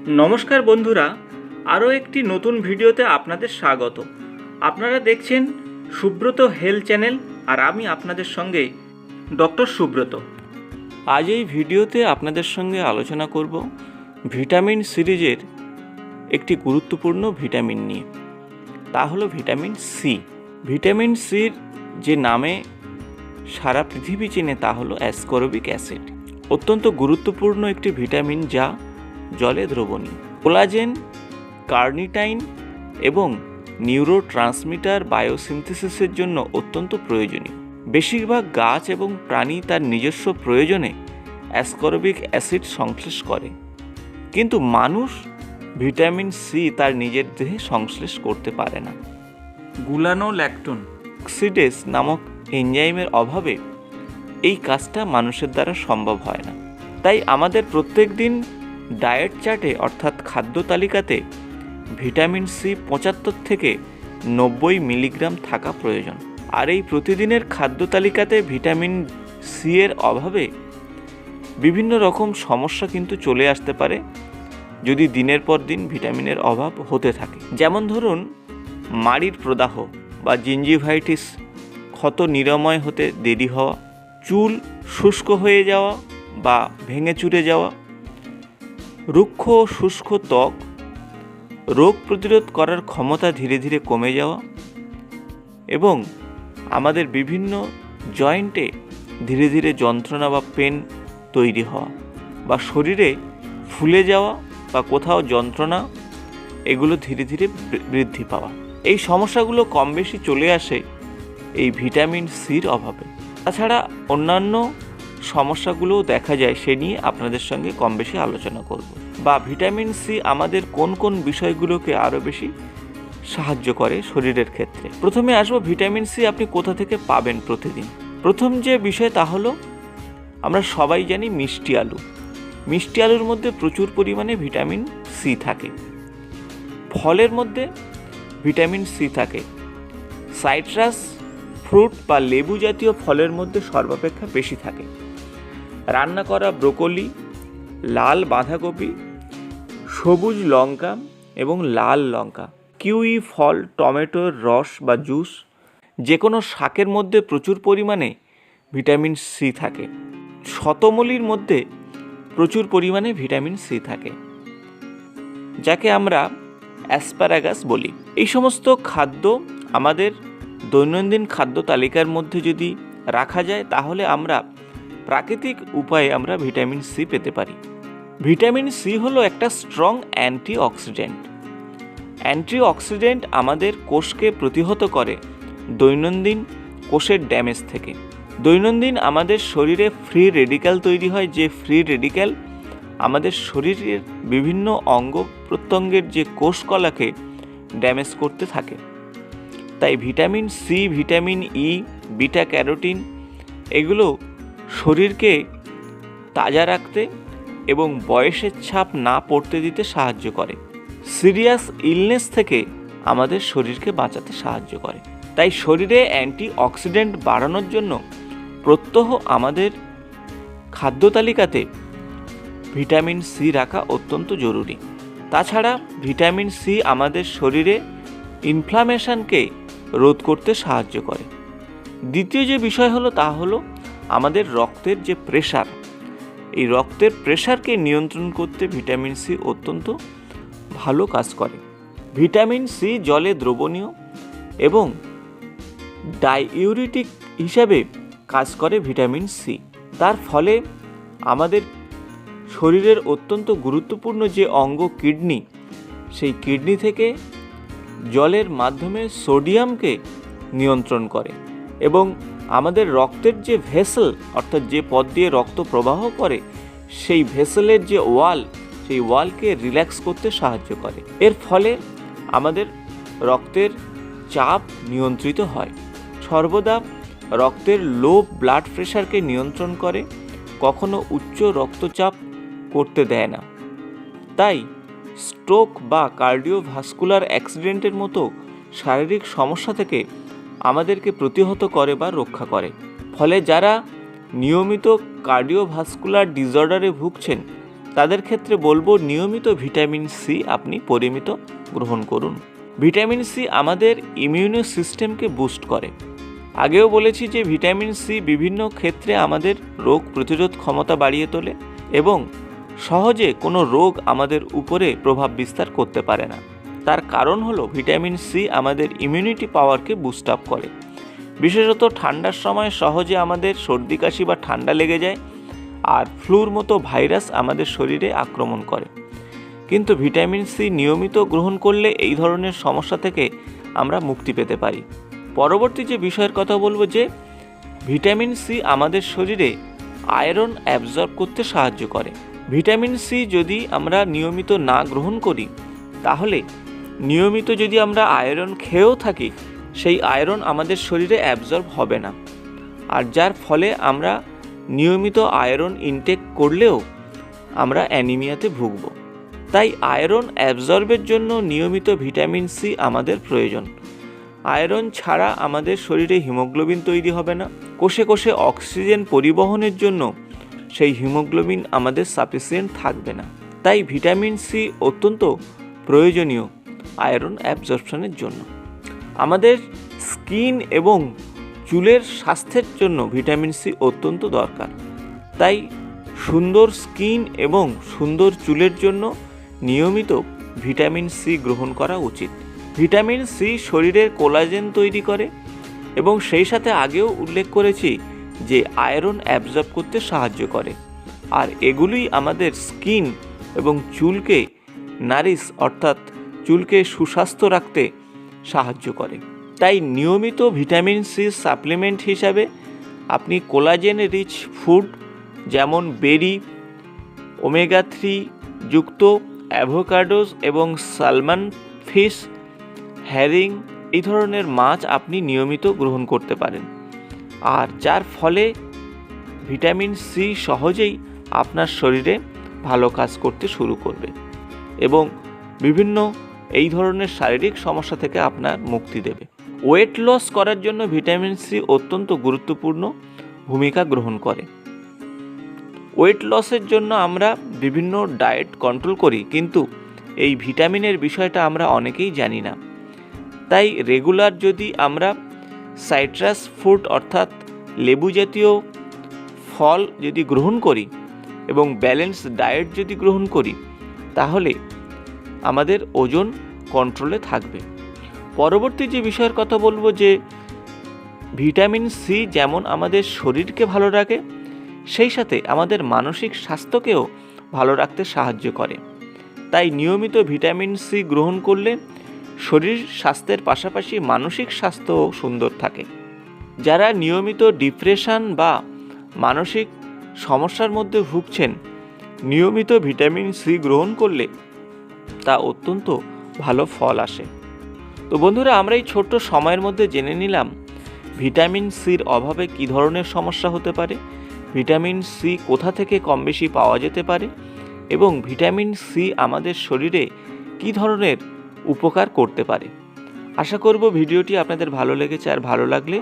নমস্কার বন্ধুরা, আরও একটি নতুন ভিডিওতে আপনাদের স্বাগত। আপনারা দেখছেন সুব্রত হেলথ চ্যানেল, আর আমি আপনাদের সঙ্গে ডক্টর সুব্রত। আজ এই ভিডিওতে আপনাদের সঙ্গে আলোচনা করব ভিটামিন সিরিজের একটি গুরুত্বপূর্ণ ভিটামিন নিয়ে। তা হলো ভিটামিন সি। ভিটামিন সির যে নামে সারা পৃথিবী চেনে তা হলো অ্যাসকর্বিক অ্যাসিড। অত্যন্ত গুরুত্বপূর্ণ একটি ভিটামিন যা জলে দ্রবণীয়। কোলাজেন, কার্নিটাইন এবং নিউরোট্রান্সমিটার বায়োসিনথেসিসের জন্য অত্যন্ত প্রয়োজনীয়। বেশিরভাগ গাছ এবং প্রাণী তার নিজস্ব প্রয়োজনে অ্যাসকর্বিক অ্যাসিড সংশ্লেষ করে, কিন্তু মানুষ ভিটামিন সি তার নিজের দেহে সংশ্লেষ করতে পারে না। গুলানোল্যাকটোন অক্সিডেজ নামক এনজাইমের অভাবে এই কাজটা মানুষের দ্বারা সম্ভব হয় না। তাই আমাদের প্রত্যেক দিন ডায়েট চার্টে অর্থাৎ খাদ্য তালিকাতে ভিটামিন সি 75 থেকে 90 মিলিগ্রাম থাকা প্রয়োজন। আর এই প্রতিদিনের খাদ্য তালিকাতে ভিটামিন সি এর অভাবে বিভিন্ন রকম সমস্যা কিন্তু চলে আসতে পারে যদি দিনের পর দিন ভিটামিনের অভাব হতে থাকে। যেমন ধরুন, মাড়ির প্রদাহ বা জিঞ্জিভাইটিস, ক্ষত নিরাময় হতে দেরি হওয়া, চুল শুষ্ক হয়ে যাওয়া বা ভেঙে চুরে যাওয়া, রুক্ষ শুষ্ক ত্বক, রোগ প্রতিরোধ করার ক্ষমতা ধীরে ধীরে কমে যাওয়া এবং আমাদের বিভিন্ন জয়েন্টে ধীরে ধীরে যন্ত্রণা বা পেন তৈরি হওয়া বা শরীরে ফুলে যাওয়া বা কোথাও যন্ত্রণা, এগুলো ধীরে ধীরে বৃদ্ধি পাওয়া। এই সমস্যাগুলো কম বেশি চলে আসে এই ভিটামিন সির অভাবে। তাছাড়া অন্যান্য সমস্যাগুলোও দেখা যায়, সে নিয়ে আপনাদের সঙ্গে কম বেশি আলোচনা করব। বা ভিটামিন সি আমাদের কোন কোন বিষয়গুলোকে আরও বেশি সাহায্য করে শরীরের ক্ষেত্রে। প্রথমে আসবো ভিটামিন সি আপনি কোথা থেকে পাবেন প্রতিদিন। প্রথম যে বিষয় তা হলো, আমরা সবাই জানি মিষ্টি আলু। মিষ্টি আলুর মধ্যে প্রচুর পরিমাণে ভিটামিন সি থাকে। ফলের মধ্যে ভিটামিন সি থাকে। সাইট্রাস ফ্রুট বা লেবু জাতীয় ফলের মধ্যে সর্বাপেক্ষা বেশি থাকে। রান্না করা ব্রোকলি, লাল বাঁধাকপি, সবুজ লঙ্কা এবং লাল লঙ্কা, কিউই ফল, টমেটোর রস বা জুস, যে কোনো শাকের মধ্যে প্রচুর পরিমাণে ভিটামিন সি থাকে। শতমূলির মধ্যে প্রচুর পরিমাণে ভিটামিন সি থাকে, যাকে আমরা অ্যাসপারাগাস বলি। এই সমস্ত খাদ্য আমাদের দৈনন্দিন খাদ্য তালিকার মধ্যে যদি রাখা যায়, তাহলে আমরা প্রাকৃতিক উপায়ে আমরা ভিটামিন সি পেতে পারি। ভিটামিন সি হলো একটা স্ট্রং অ্যান্টিঅক্সিডেন্ট। অ্যান্টিঅক্সিডেন্ট আমাদের কোষকে প্রতিহত করে দৈনন্দিন কোষের ড্যামেজ থেকে। দৈনন্দিন আমাদের শরীরে ফ্রি রেডিক্যাল তৈরি হয়, যে ফ্রি রেডিক্যাল আমাদের শরীরের বিভিন্ন অঙ্গ প্রত্যঙ্গের যে কোষকলাকে ড্যামেজ করতে থাকে। তাই vitamin C, vitamin E, beta carotene এগুলো শরীরকে তাজা রাখতে এবং বয়সের ছাপ না পড়তে দিতে সাহায্য করে। সিরিয়াস ইলনেস থেকে আমাদের শরীরকে বাঁচাতে সাহায্য করে। তাই শরীরে অ্যান্টিঅক্সিডেন্ট বাড়ানোর জন্য প্রত্যহ আমাদের খাদ্য তালিকাতে ভিটামিন সি রাখা অত্যন্ত জরুরি। তাছাড়া ভিটামিন সি আমাদের শরীরে ইনফ্লামেশনকে রোধ করতে সাহায্য করে। দ্বিতীয় যে বিষয় হলো তা হলো আমাদের রক্তের যে প্রেশার, এই রক্তের প্রেশারকে নিয়ন্ত্রণ করতে ভিটামিন সি অত্যন্ত ভালো কাজ করে। ভিটামিন সি জলে দ্রবণীয় এবং ডাইউরেটিক হিসাবে কাজ করে ভিটামিন সি। তার ফলে আমাদের শরীরের অত্যন্ত গুরুত্বপূর্ণ যে অঙ্গ কিডনি, সেই কিডনি থেকে জলের মাধ্যমে সোডিয়ামকে নিয়ন্ত্রণ করে এবং আমাদের রক্তের যে ভেসেল, অর্থাৎ যে পথ দিয়ে রক্ত প্রবাহ করে, সেই ভেসেলের যে ওয়াল, সেই ওয়ালকে রিল্যাক্স করতে সাহায্য করে। এর ফলে আমাদের রক্তের চাপ নিয়ন্ত্রিত হয়। সর্বদা রক্তের লো ব্লাড প্রেশারকে নিয়ন্ত্রণ করে, কখনো উচ্চ রক্তচাপ করতে দেয় না। তাই স্ট্রোক বা কার্ডিওভাস্কুলার অ্যাক্সিডেন্টের মতো শারীরিক সমস্যা থেকে আমাদেরকে প্রতিহত করে বা রক্ষা করে। ফলে যারা নিয়মিত কার্ডিওভাস্কুলার ডিসঅর্ডারে ভুগছেন তাদের ক্ষেত্রে বলবো নিয়মিত ভিটামিন সি আপনি পরিমিত গ্রহণ করুন। ভিটামিন সি আমাদের ইমিউনো সিস্টেমকে বুস্ট করে। আগেও বলেছি যে ভিটামিন সি বিভিন্ন ক্ষেত্রে আমাদের রোগ প্রতিরোধ ক্ষমতা বাড়িয়ে তোলে এবং সহজে কোনো রোগ আমাদের উপরে প্রভাব বিস্তার করতে পারে না। তার কারণ হলো ভিটামিন সি আমাদের ইমিউনিটি পাওয়ারকে বুস্ট আপ করে। বিশেষত ঠান্ডার সময় সহজে আমাদের সর্দি কাশি বা ঠান্ডা লেগে যায় আর ফ্লুর মতো ভাইরাস আমাদের শরীরে আক্রমণ করে। কিন্তু ভিটামিন সি নিয়মিত গ্রহণ করলে এই ধরনের সমস্যা থেকে আমরা মুক্তি পেতে পারি। পরবর্তী যে বিষয়ের কথা বলবো যে ভিটামিন সি আমাদের শরীরে আয়রন অ্যাবজর্ব করতে সাহায্য করে। ভিটামিন সি যদি আমরা নিয়মিত না গ্রহণ করি তাহলে নিয়মিত যদি আমরা আয়রন খেয়েও থাকি সেই আয়রন আমাদের শরীরে অ্যাবজর্ব হবে না, আর যার ফলে আমরা নিয়মিত আয়রন ইনটেক করলেও আমরা অ্যানিমিয়াতে ভুগব। তাই আয়রন অ্যাবজর্বের জন্য নিয়মিত ভিটামিন সি আমাদের প্রয়োজন। আয়রন ছাড়া আমাদের শরীরে হিমোগ্লোবিন তৈরি হবে না। কোষে কোষে অক্সিজেন পরিবহনের জন্য সেই হিমোগ্লোবিন আমাদের সাফিসিয়েন্ট থাকবে না। তাই ভিটামিন সি অত্যন্ত প্রয়োজনীয় আয়রন অ্যাবজর্পশনের জন্য। আমাদের স্কিন এবং চুলের স্বাস্থ্যের জন্য ভিটামিন সি অত্যন্ত দরকার। তাই সুন্দর স্কিন এবং সুন্দর চুলের জন্য নিয়মিত ভিটামিন সি গ্রহণ করা উচিত। ভিটামিন সি শরীরের কোলাজেন তৈরি করে এবং সেই সাথে আগেও উল্লেখ করেছি যে আয়রন অ্যাবজর্ব করতে সাহায্য করে, আর এগুলোই আমাদের স্কিন এবং চুলকে নারিশ অর্থাৎ চুলকে সুস্বাস্থ্য রাখতে সাহায্য করে। তাই নিয়মিত ভিটামিন সি সাপ্লিমেন্ট হিসাবে আপনি কোলাজেন রিচ ফুড যেমন বেরি, ওমেগা 3 যুক্ত অ্যাভোকাডোস এবং সালমন ফিশ, হ্যারিং এই ধরনের মাছ আপনি নিয়মিত গ্রহণ করতে পারেন, আর যার ফলে ভিটামিন সি সহজেই আপনার শরীরে ভালো কাজ করতে শুরু করবে এবং বিভিন্ন এই ধরনের শারীরিক সমস্যা থেকে আপনার মুক্তি দেবে। ওয়েট লস করার জন্য ভিটামিন সি অত্যন্ত গুরুত্বপূর্ণ ভূমিকা গ্রহণ করে। ওয়েট লসের জন্য আমরা বিভিন্ন ডায়েট কন্ট্রোল করি, কিন্তু এই ভিটামিনের বিষয়টা আমরা অনেকেই জানি না। তাই রেগুলার যদি আমরা সাইট্রাস ফ্রুট অর্থাৎ লেবু জাতীয় ফল যদি গ্রহণ করি এবং ব্যালেন্স ডায়েট যদি গ্রহণ করি তাহলে আমাদের ওজন কন্ট্রোলে থাকবে। পরবর্তী যে বিষয়ের কথা বলবো যে ভিটামিন সি যেমন আমাদের শরীরকে ভালো রাখে সেই সাথে আমাদের মানসিক স্বাস্থ্যকেও ভালো রাখতে সাহায্য করে। তাই নিয়মিত ভিটামিন সি গ্রহণ করলে শরীর স্বাস্থ্যের পাশাপাশি মানসিক স্বাস্থ্যও সুন্দর থাকে। যারা নিয়মিত ডিপ্রেশন বা মানসিক সমস্যার মধ্যে ভুগছেন নিয়মিত ভিটামিন সি গ্রহণ করলে তা অত্যন্ত ভালো ফল আসে। তো বন্ধুরা, আমরা এই ছোট্ট সময়ের মধ্যে জেনে নিলাম ভিটামিন সির অভাবে কী ধরনের সমস্যা হতে পারে, ভিটামিন সি কোথা থেকে কম বেশি পাওয়া যেতে পারে এবং ভিটামিন সি আমাদের শরীরে কী ধরনের উপকার করতে পারে। আশা করব ভিডিওটি আপনাদের ভালো লেগেছে, আর ভালো লাগলে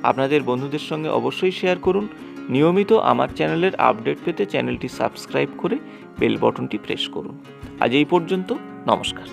আপনাদের বন্ধুদের সঙ্গে অবশ্যই শেয়ার করুন। নিয়মিত আমার চ্যানেলের আপডেট পেতে চ্যানেলটি সাবস্ক্রাইব করে বেল বটনটি প্রেস করুন। আজ এই পর্যন্ত, নমস্কার।